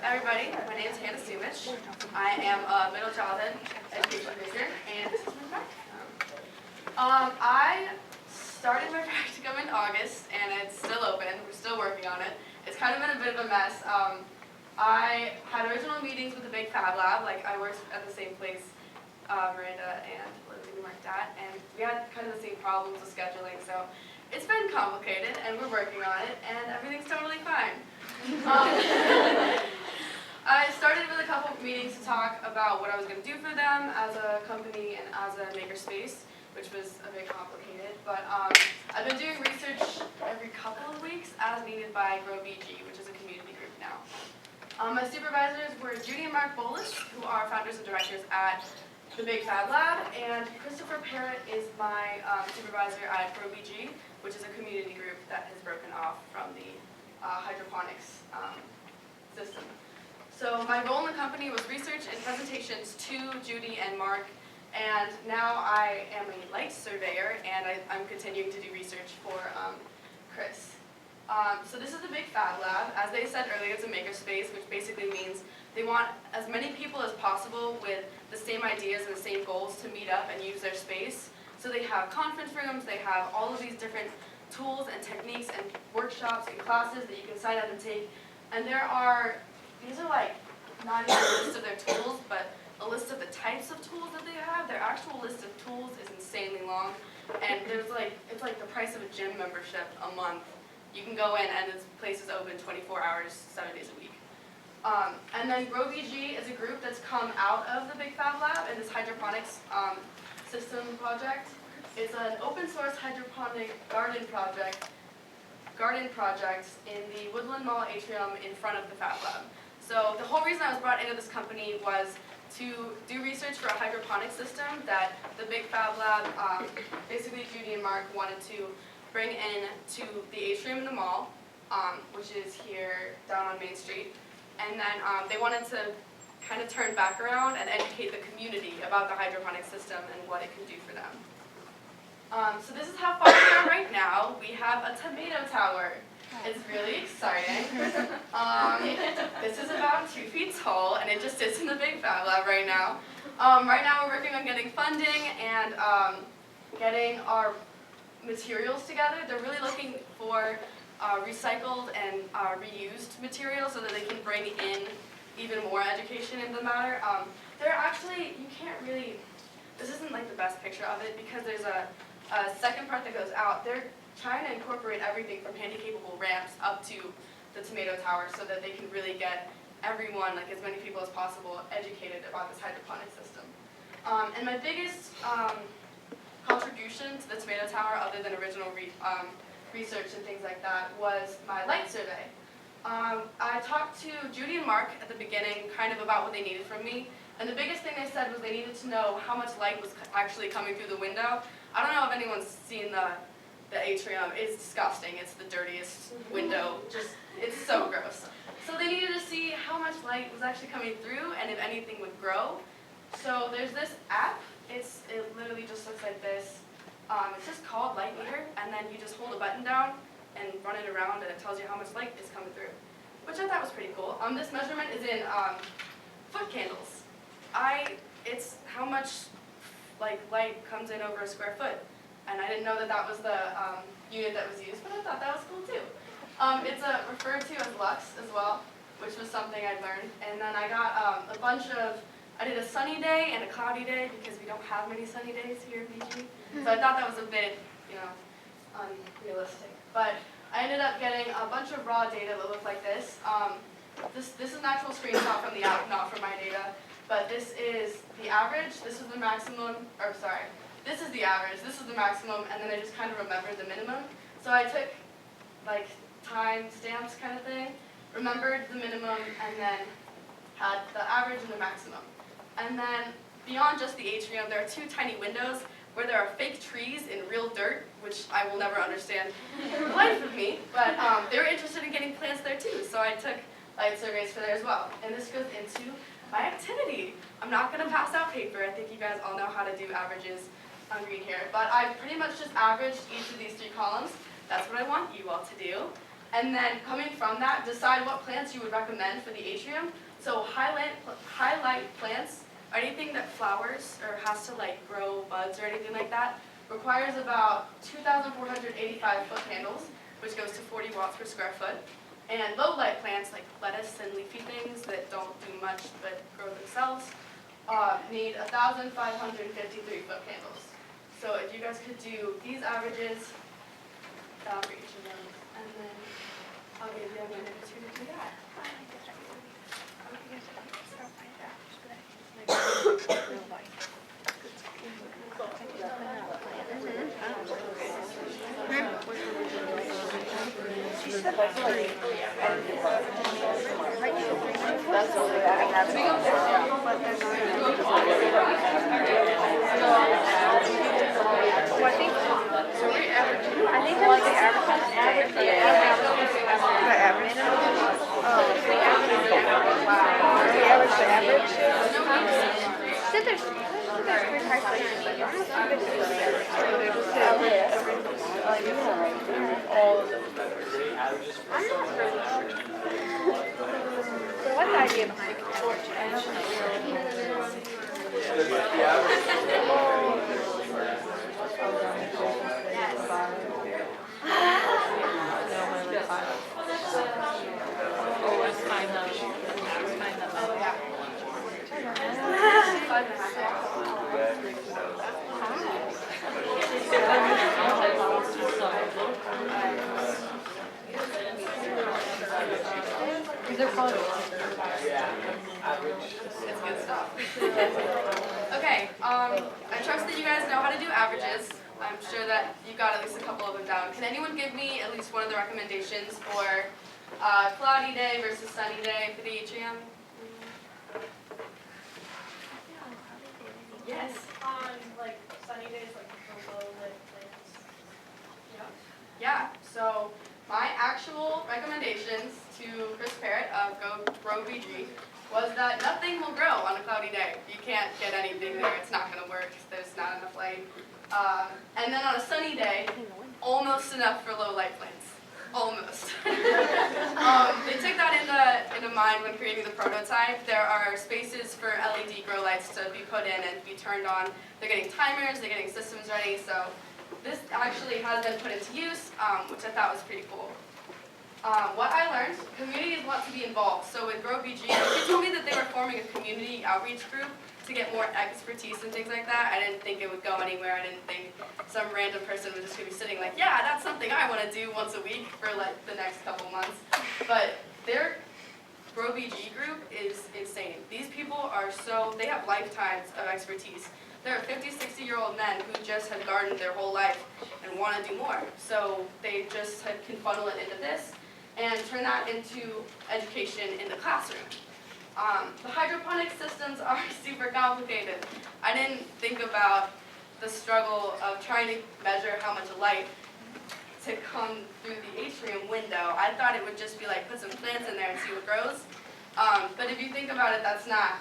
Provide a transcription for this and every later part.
everybody, my name is Sumich. I am a middle childhood education major, and this is my practicum. I started my practicum in August, and it's still open. We're still working on it. It's kind of been a bit of a mess. I had original meetings with the big Fab Lab, like I worked at the same place Miranda and Lily worked at, and we had kind of the same problems with scheduling, so it's been complicated, and we're working on it, and everything's totally fine. I started with a couple of meetings to talk about what I was going to do for them as a company and as a makerspace, which was a bit complicated, but I've been doing research every couple of weeks as needed by GrowBG, which is a community group now. My supervisors were Judy and Mark Bolus, who are founders and directors at the Big Fab Lab, and Christopher Parrott is my supervisor at GrowBG, which is a community group that has broken off from the hydroponics system. So my role in the company was research and presentations to Judy and Mark, and now I am a light surveyor, and I'm continuing to do research for Chris. So this is the Big Fab Lab. As they said earlier, it's a makerspace, which basically means they want as many people as possible with the same ideas and the same goals to meet up and use their space. So they have conference rooms, they have all of these different tools and techniques and workshops and classes that you can sign up and take. And these are like not even a list of their tools, but a list of the types of tools that they have. Their actual list of tools is insanely long. And it's like the price of a gym membership a month. You can go in and this place is open 24 hours, 7 days a week. And then GrowBG is a group that's come out of the Big Fab Lab and this hydroponics system project. It's an open source hydroponic garden project in the Woodland Mall atrium in front of the Fab Lab. So the whole reason I was brought into this company was to do research for a hydroponic system that the Big Fab Lab, basically Judy and Mark wanted to bring in to the atrium in the mall, which is here down on Main Street. And then they wanted to kind of turn back around and educate the community about the hydroponic system and what it can do for them. So this is how far we are right now. We have a tomato tower. It's really exciting. This is about 2 feet tall, and it just sits in the Big Fab Lab right now. Right now we're working on getting funding and getting our materials together. They're really looking for recycled and reused materials so that they can bring in even more education into the matter. They're actually, you can't really, this isn't like the best picture of it because there's a second part that goes out. They're trying to incorporate everything from handy-capable ramps up to the tomato tower so that they can really get everyone, like as many people as possible, educated about this hydroponic system. And my biggest contribution to the tomato tower, other than original research and things like that, was my light survey. I talked to Judy and Mark at the beginning kind of about what they needed from me, and the biggest thing they said was they needed to know how much light was actually coming through the window. I don't know if anyone's seen the atrium. It's disgusting. It's the dirtiest window. It's so gross. So they needed to see how much light was actually coming through and if anything would grow. So there's this app. It literally just looks like this. It's just called Light Meter, and then you just hold a button down and run it around, and it tells you how much light is coming through, which I thought was pretty cool. This measurement is in foot candles. It's how much light comes in over a square foot, and I didn't know that was the unit that was used, but I thought that was cool too. It's referred to as lux as well, which was something I learned, and then I got I did a sunny day and a cloudy day because we don't have many sunny days here in BG. So I thought that was a bit, unrealistic. But I ended up getting a bunch of raw data that looked like this. This is an actual screenshot from the app, not from my data. But this is the average, this is the maximum, this is the average, this is the maximum, and then I just kind of remembered the minimum. So I took time stamps kind of thing, remembered the minimum, and then had the average and the maximum. And then beyond just the atrium, there are 2 tiny windows where there are fake trees in real dirt, which I will never understand for the life of me, but they were interested in getting plants there too, so I took light surveys for there as well. And this goes into my activity. I'm not going to pass out paper. I think you guys all know how to do averages on green here, but I pretty much just averaged each of these 3 columns. That's what I want you all to do. And then coming from that, decide what plants you would recommend for the atrium. So highlight plants, or anything that flowers or has to like grow buds or anything like that, requires about 2,485 foot candles, which goes to 40 watts per square foot. And low light plants like lettuce and leafy things that don't do much but grow themselves need 1,553 foot candles. So if you guys could do these averages for each of them, and then I'll give you a minute or two to do that. What's the idea behind It's good stuff. Okay, I trust that you guys know how to do averages. I'm sure that you got at least a couple of them down. Can anyone give me at least one of the recommendations for cloudy day versus sunny day for the atrium? Yes. Like sunny days, like the low lit plants. Yeah, so my actual recommendations to Chris Parrott of Grow VG was that nothing will grow on a cloudy day. You can't get anything there. It's not going to work. There's not enough light. And then on a sunny day, almost enough for low light plants. Almost. They took that into mind when creating the prototype. There are spaces for LED grow lights to be put in and be turned on. They're getting timers, they're getting systems ready, so this actually has been put into use, which I thought was pretty cool. What I learned, communities want to be involved. So with Grow VG, they told me that they were forming a community outreach group to get more expertise and things like that. I didn't think it would go anywhere. I didn't think some random person was just going to be sitting like, yeah, that's something I want to do once a week for like the next couple months. But their Grow VG group is insane. These people are they have lifetimes of expertise. There are 50, 60-year-old men who just have gardened their whole life and want to do more. So they just can funnel it into this and turn that into education in the classroom. The hydroponic systems are super complicated. I didn't think about the struggle of trying to measure how much light to come through the atrium window. I thought it would just be like put some plants in there and see what grows. But if you think about it, that's not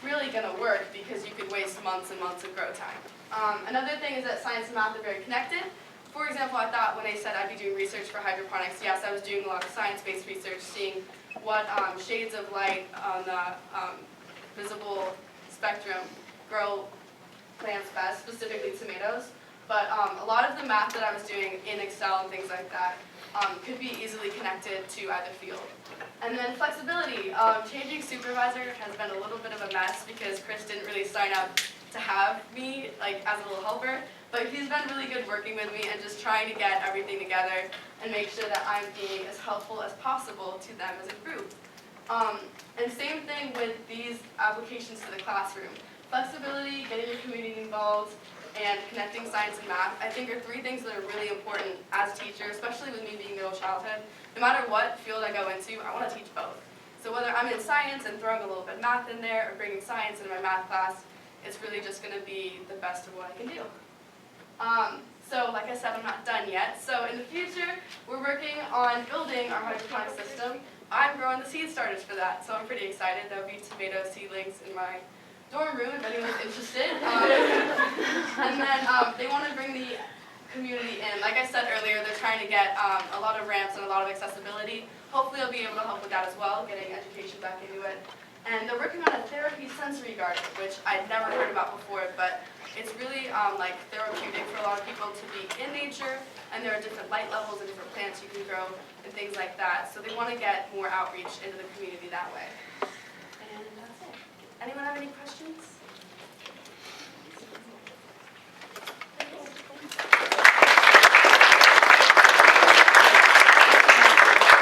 really going to work because you could waste months and months of grow time. Another thing is that science and math are very connected. For example, I thought when they said I'd be doing research for hydroponics, yes, I was doing a lot of science-based research, seeing what shades of light on the visible spectrum grow plants best, specifically tomatoes. But a lot of the math that I was doing in Excel and things like that could be easily connected to either field. And then flexibility. Changing supervisor has been a little bit of a mess because Chris didn't really sign up to have me like as a little helper. But he's been really good working with me and just trying to get everything together and make sure that I'm being as helpful as possible to them as a group. And same thing with these applications to the classroom. Flexibility, getting your community involved, and connecting science and math, I think are three things that are really important as a teacher, especially with me being middle childhood. No matter what field I go into, I want to teach both. So whether I'm in science and throwing a little bit of math in there or bringing science into my math class, it's really just going to be the best of what I can do. So like I said, I'm not done yet. So in the future, we're working on building our hydroponic system. I'm growing the seed starters for that, so I'm pretty excited. There'll be tomato seedlings in my dorm room if anyone's interested. And then they want to bring the community in. Like I said earlier, they're trying to get a lot of ramps and a lot of accessibility. Hopefully I'll be able to help with that as well, getting education back into it. And they're working on a therapy sensory garden, which I'd never heard about before, but it's really like therapeutic for a lot of people to be in nature, and there are different light levels and different plants you can grow and things like that. So they want to get more outreach into the community that way. And that's it. Anyone have any questions?